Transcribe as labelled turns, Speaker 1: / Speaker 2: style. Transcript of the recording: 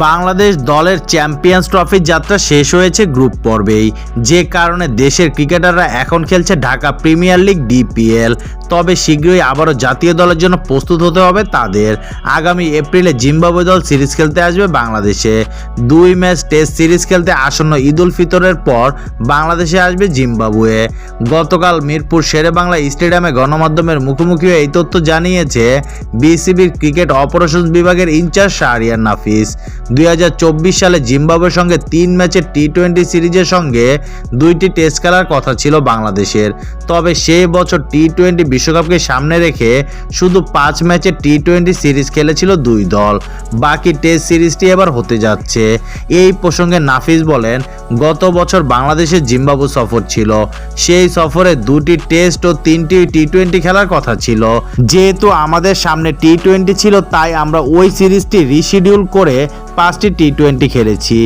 Speaker 1: বাংলাদেশ দলের চ্যাম্পিয়ন্স ট্রফির যাত্রা শেষ হয়েছে গ্রুপ পর্বেই, যে কারণে দেশের ক্রিকেটাররা এখন খেলছে ঢাকা প্রিমিয়ার লিগ ডিপিএল। তবে শীঘ্রই আবারও জাতীয় দলের জন্য প্রস্তুত হতে হবে তাদের। আগামী এপ্রিলে জিম্বাবুয়ে দল সিরিজ খেলতে আসবে বাংলাদেশে। 2 ম্যাচ টেস্ট সিরিজ খেলতে আসন্ন ঈদ উল ফিতরের পর বাংলাদেশে আসবে জিম্বাবুয়ে। গতকাল মিরপুর শেরেবাংলা স্টেডিয়ামে গণমাধ্যমের মুখোমুখি এই তথ্য জানিয়েছে বিসিবির ক্রিকেট অপারেশনস বিভাগের ইনচার্জ শাহরিয়ার নাফিস। 2024 সালে জিম্বাবুয়ের সঙ্গে 3 ম্যাচের টি-20 সিরিজের সঙ্গে 2টি টেস্ট খেলার কথা ছিল বাংলাদেশের। তবে সেই বছর টি-20 বিশ্বকাপকে সামনে রেখে শুধু 5 ম্যাচের টি-20 সিরিজ খেলেছিল 2 দল। বাকি টেস্ট সিরিজটি এবার হতে যাচ্ছে। এই প্রসঙ্গে নাফিস বলেন, গত বছর বাংলাদেশের জিম্বাবুয়ে সফর ছিল। সেই সফরে 2টি টেস্ট ও 3টি টি-20 খেলার কথা ছিল। যেহেতু আমাদের সামনে টি-20 ছিল, তাই আমরা ওই সিরিজটি রিশিডিউল করে 5টি টি-20 খেলেছি।